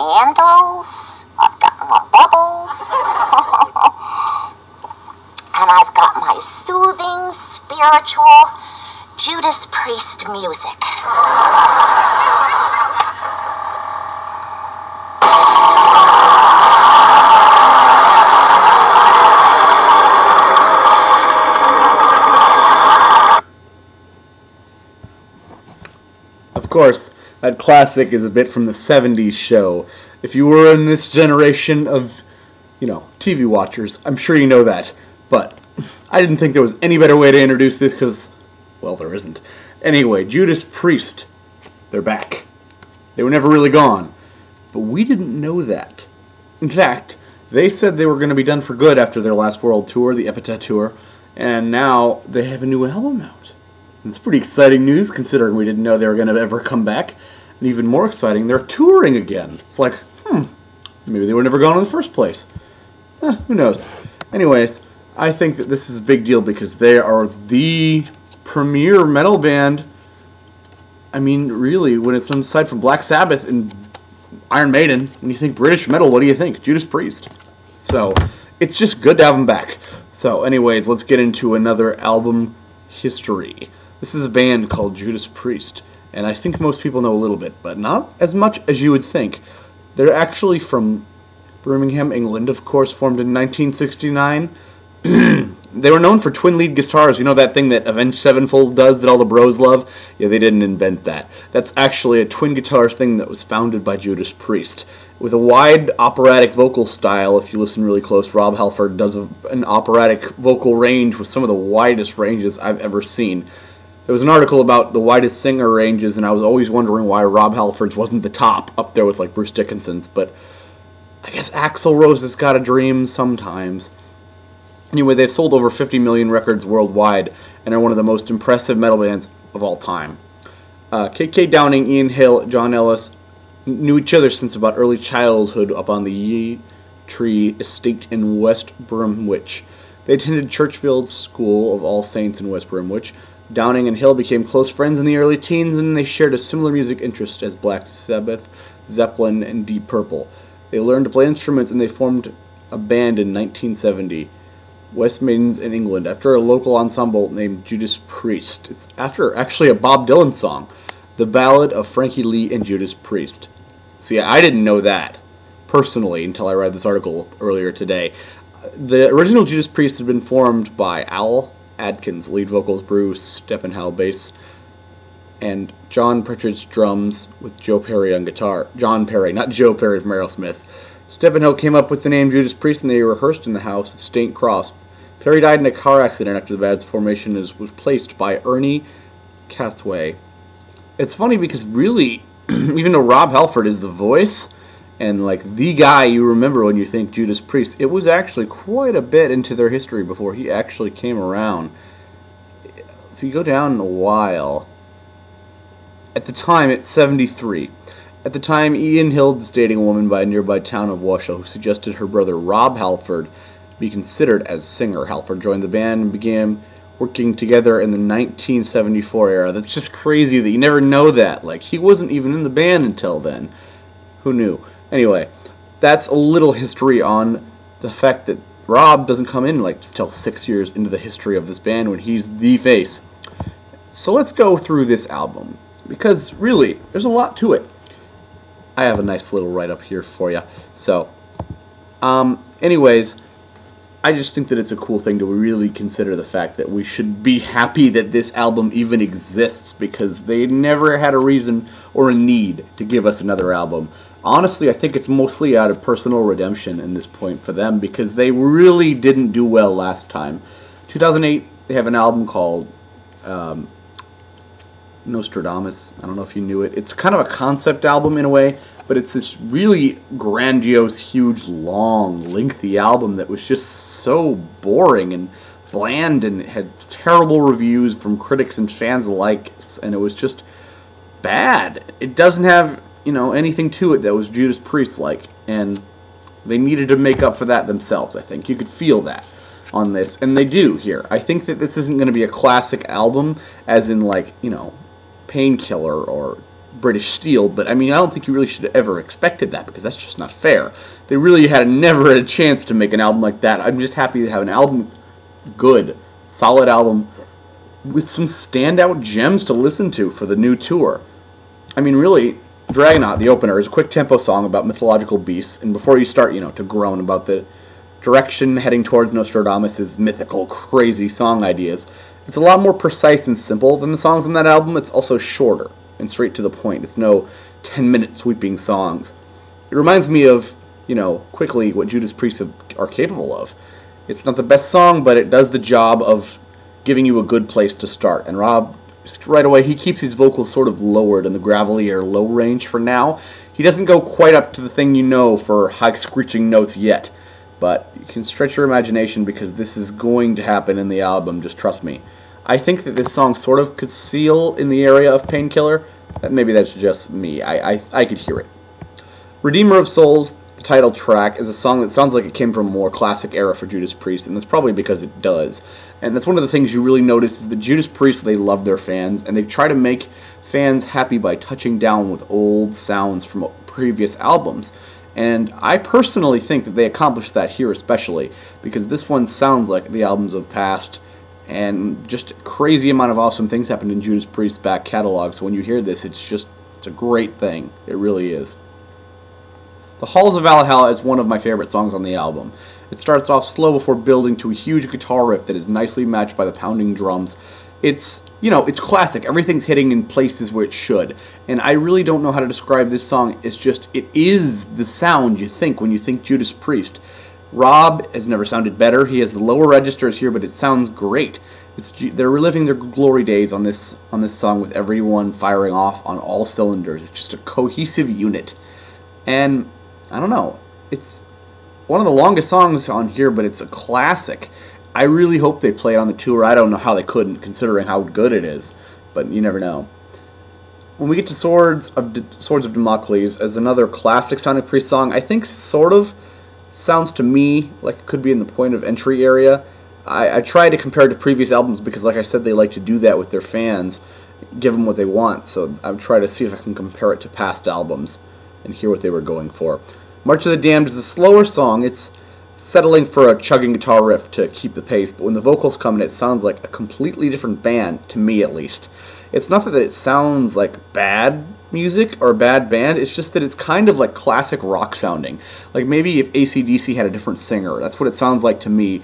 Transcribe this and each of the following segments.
candles. I've got my bubbles. And I've got my soothing, spiritual Judas Preist music. Of course, that classic is a bit from the 70s show. If you were in this generation of, TV watchers, I'm sure you know that. But I didn't think there was any better way to introduce this because, well, there isn't. Anyway, Judas Preist, they're back. They were never really gone. But we didn't know that. In fact, they said they were going to be done for good after their last world tour, the Epitaph Tour, and now they have a new album out. It's pretty exciting news considering we didn't know they were going to ever come back. And even more exciting, they're touring again. It's like, maybe they were never gone in the first place. Who knows? Anyways, I think that this is a big deal because they are the premier metal band. I mean, really, when it's aside from Black Sabbath and Iron Maiden, when you think British metal, what do you think? Judas Priest. So, it's just good to have them back. So, anyways, let's get into another album history. This is a band called Judas Preist, and I think most people know a little bit, but not as much as you would think. They're actually from Birmingham, England, of course, formed in 1969. They were known for twin lead guitars. You know that thing that Avenged Sevenfold does that all the bros love? Yeah, they didn't invent that. That's actually a twin guitar thing that was founded by Judas Priest. With a wide operatic vocal style, if you listen really close, Rob Halford does an operatic vocal range with some of the widest ranges I've ever seen. There was an article about the widest singer ranges, and I was always wondering why Rob Halford's wasn't the top, up there with like Bruce Dickinson's, but I guess Axl Rose has got a dream sometimes. Anyway, they've sold over 50 million records worldwide and are one of the most impressive metal bands of all time. K.K. Downing, Ian Hill, John Ellis knew each other since about early childhood up on the Yea Tree estate in West Bromwich. They attended Churchfield School of All Saints in West Bromwich. Downing and Hill became close friends in the early teens, and they shared a similar music interest as Black Sabbath, Zeppelin, and Deep Purple. They learned to play instruments, and they formed a band in 1970. West Midlands in England, after a local ensemble named Judas Priest. It's after actually a Bob Dylan song, The Ballad of Frankie Lee and Judas Priest. See, I didn't know that, personally, until I read this article earlier today. The original Judas Priest had been formed by Al Adkins, lead vocals, Bruce Steppenhell, bass, and John Pritchard's drums, with Joe Perry on guitar. John Perry, not Joe Perry from Aerosmith. Steppenhell came up with the name Judas Priest, and they rehearsed in the house at Staint Cross. Perry died in a car accident after the band's formation was replaced by Ernie Cathway. It's funny because really, even though Rob Halford is the voice and like the guy you remember when you think Judas Priest, it was actually quite a bit into their history before he actually came around. If you go down a while, at the time it's 73. At the time, Ian Hill was dating a woman by a nearby town of Washoe who suggested her brother Rob Halford be considered as singer. Halford joined the band and began working together in the 1974 era. That's just crazy that you never know that. Like, he wasn't even in the band until then. Who knew? Anyway, that's a little history on the fact that Rob doesn't come in like till 6 years into the history of this band when he's the face. So let's go through this album, because really, there's a lot to it. I have a nice little write-up here for you. So, anyways, I just think that it's a cool thing to really consider the fact that we should be happy that this album even exists, because they never had a reason or a need to give us another album. Honestly, I think it's mostly out of personal redemption in this point for them, because they really didn't do well last time. 2008, they have an album called Nostradamus. I don't know if you knew it. It's kind of a concept album in a way, but it's this really grandiose, huge, long, lengthy album that was just so boring and bland and had terrible reviews from critics and fans alike, and it was just bad. It doesn't have, anything to it that was Judas Priest-like, and they needed to make up for that themselves, I think. You could feel that on this, and they do here. I think that this isn't going to be a classic album, as in, like, Painkiller or British steel, but I mean, I don't think you really should have ever expected that, because that's just not fair. They really never had a chance to make an album like that. I'm just happy to have an album that's good, solid album, with some standout gems to listen to for the new tour. I mean, really, Dragonaut, the opener, is a quick tempo song about mythological beasts, and before you start, to groan about the direction heading towards Nostradamus' mythical, crazy song ideas, it's a lot more precise and simple than the songs on that album. It's also shorter and straight to the point. It's no 10-minute sweeping songs. It reminds me of, quickly what Judas Priest are capable of. It's not the best song, but it does the job of giving you a good place to start. And Rob, right away, he keeps his vocals sort of lowered in the gravelly or low range for now. He doesn't go quite up to the thing for high screeching notes yet. But you can stretch your imagination, because this is going to happen in the album, just trust me. I think that this song sort of could seal in the area of Painkiller. Maybe that's just me. I could hear it. Redeemer of Souls, the title track, is a song that sounds like it came from a more classic era for Judas Priest, and that's probably because it does. And that's one of the things you really notice is that Judas Priest, they love their fans, and they try to make fans happy by touching down with old sounds from previous albums. And I personally think that they accomplished that here especially, because this one sounds like the albums of past, and just a crazy amount of awesome things happened in Judas Priest's back catalog, so when you hear this, it's a great thing. It really is. The Halls of Valhalla is one of my favorite songs on the album. It starts off slow before building to a huge guitar riff that is nicely matched by the pounding drums. It's classic. Everything's hitting in places where it should. And I really don't know how to describe this song. It is the sound you think when you think Judas Priest. Rob has never sounded better. He has the lower registers here, but it sounds great. They're reliving their glory days on this song, with everyone firing off on all cylinders. It's just a cohesive unit. And I don't know. It's one of the longest songs on here, but it's a classic. I really hope they play it on the tour. I don't know how they couldn't, considering how good it is, but you never know. When we get to Swords of Damocles as another classic Sonic Priest song, I think sort of sounds to me like it could be in the point of entry area. I try to compare it to previous albums because, like I said, they like to do that with their fans, give them what they want, so I'm trying to see if I can compare it to past albums and hear what they were going for. March of the Damned is a slower song. It's settling for a chugging guitar riff to keep the pace, but when the vocals come in, it sounds like a completely different band, to me at least. It's not that it sounds like bad music or a bad band, it's just that it's kind of like classic rock sounding. Like maybe if AC/DC had a different singer, that's what it sounds like to me.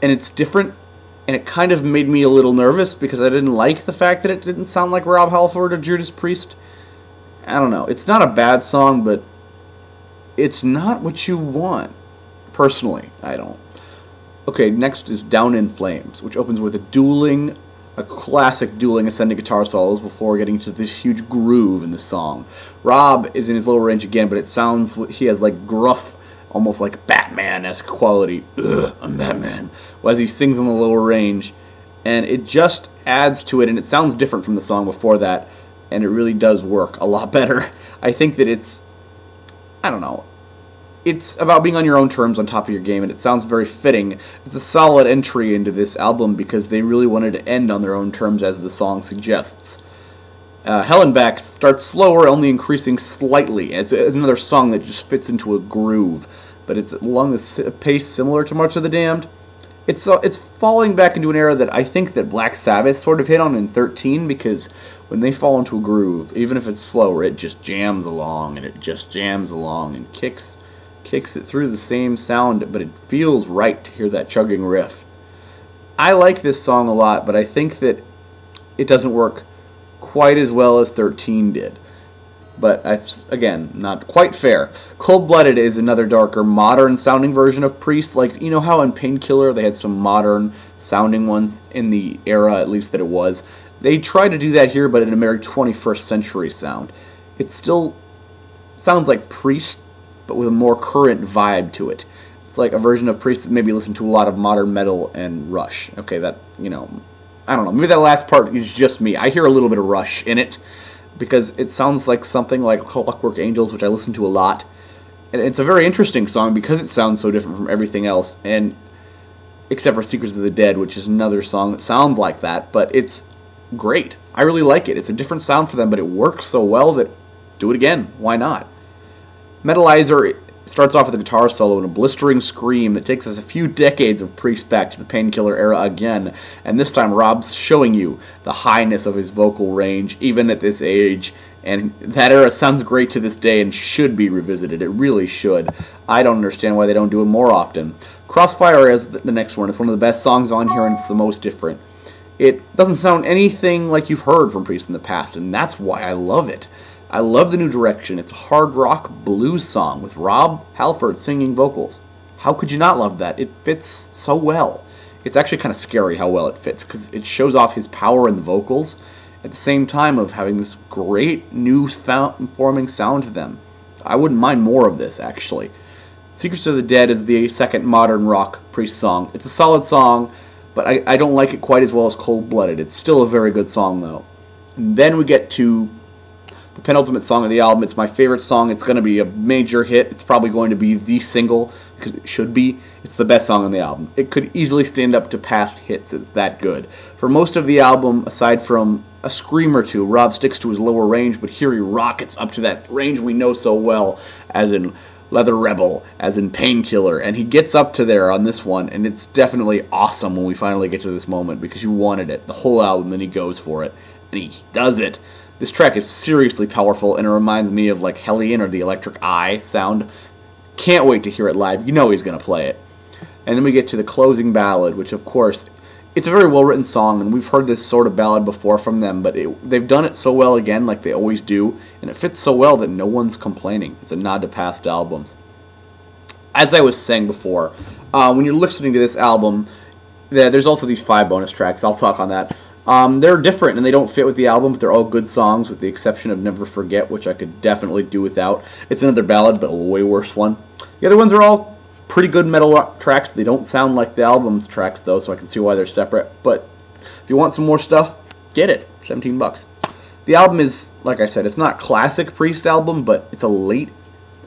And it's different, and it kind of made me a little nervous because I didn't like the fact that it didn't sound like Rob Halford or Judas Priest. I don't know, it's not a bad song, but it's not what you want. Personally, I don't. Okay, next is Down in Flames, which opens with a classic dueling ascending guitar solos before getting to this huge groove in the song. Rob is in his lower range again, but it sounds he has like gruff, almost like Batman-esque quality. Ugh, I'm Batman. As he sings in the lower range, and it just adds to it, and it sounds different from the song before that, and it really does work a lot better. I think that I don't know. It's about being on your own terms, on top of your game, and it sounds very fitting. It's a solid entry into this album because they really wanted to end on their own terms, as the song suggests. Hell and Back starts slower, only increasing slightly. It's another song that just fits into a groove, but it's along the pace similar to March of the Damned. It's falling back into an era that I think that Black Sabbath sort of hit on in 13, because when they fall into a groove, even if it's slower, it just jams along, and kicks it through the same sound, but it feels right to hear that chugging riff. I like this song a lot, but I think that it doesn't work quite as well as 13 did. But that's, again, not quite fair. Cold-Blooded is another darker, modern-sounding version of Priest. Like, you know how in Painkiller they had some modern-sounding ones in the era, at least that it was? They try to do that here, but in a very 21st century sound. It still sounds like Priest, but with a more current vibe to it. It's like a version of Priest that maybe listened to a lot of modern metal and Rush. Okay, that, I don't know. Maybe that last part is just me. I hear a little bit of Rush in it, because it sounds like something like Clockwork Angels, which I listen to a lot. And it's a very interesting song because it sounds so different from everything else, and except for Secrets of the Dead, which is another song that sounds like that, but it's great. I really like it. It's a different sound for them, but it works so well that do it again. Why not? Metalizer starts off with a guitar solo and a blistering scream that takes us a few decades of Priest back to the Painkiller era again, and this time Rob's showing you the highness of his vocal range, even at this age, and that era sounds great to this day and should be revisited. It really should. I don't understand why they don't do it more often. Crossfire is the next one. It's one of the best songs on here, and it's the most different. It doesn't sound anything like you've heard from Priest in the past, and that's why I love it. I love the new direction. It's a hard rock blues song with Rob Halford singing vocals. How could you not love that? It fits so well. It's actually kind of scary how well it fits, because it shows off his power in the vocals at the same time of having this great new forming sound to them. I wouldn't mind more of this, actually. Secrets of the Dead is the second modern rock Priest song. It's a solid song, but I don't like it quite as well as Cold Blooded. It's still a very good song, though. And then we get to the penultimate song of the album. It's my favorite song. It's going to be a major hit. It's probably going to be the single, because it should be. It's the best song on the album. It could easily stand up to past hits. It's that good. For most of the album, aside from a scream or two, Rob sticks to his lower range, but here he rockets up to that range we know so well, as in Leather Rebel, as in Painkiller, and he gets up to there on this one, and it's definitely awesome when we finally get to this moment, because you wanted it the whole album, and he goes for it, and he does it. This track is seriously powerful, and it reminds me of like Hellion or the Electric Eye sound. Can't wait to hear it live. You know he's going to play it. And then we get to the closing ballad, which of course, it's a very well-written song, and we've heard this sort of ballad before from them, but they've done it so well again, like they always do, and it fits so well that no one's complaining. It's a nod to past albums. As I was saying before, when you're listening to this album, there's also these 5 bonus tracks. I'll talk on that. They're different, and they don't fit with the album, but they're all good songs, with the exception of Never Forget, which I could definitely do without. It's another ballad, but a way worse one. The other ones are all pretty good metal rock tracks. They don't sound like the album's tracks, though, so I can see why they're separate. But if you want some more stuff, get it. $17. The album is, like I said, it's not classic Priest album, but it's a late,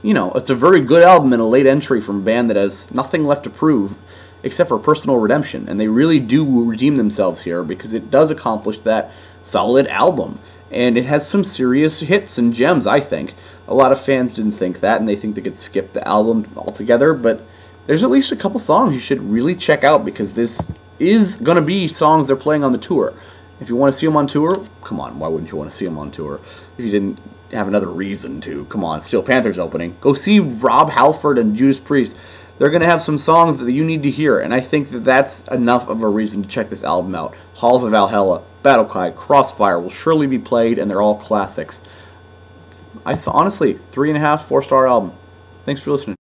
it's a very good album and a late entry from a band that has nothing left to prove except for personal redemption. And they really do redeem themselves here, because it does accomplish that solid album. And it has some serious hits and gems, I think. A lot of fans didn't think that, and they think they could skip the album altogether, but there's at least a couple songs you should really check out, because this is going to be songs they're playing on the tour. If you want to see them on tour, come on, why wouldn't you want to see them on tour? If you didn't have another reason to, come on, Steel Panther's opening. Go see Rob Halford and Judas Priest. They're going to have some songs that you need to hear, and I think that that's enough of a reason to check this album out. Halls of Valhalla, Battle Cry, Crossfire will surely be played, and they're all classics. Honestly, 3.5, 4-star album. Thanks for listening.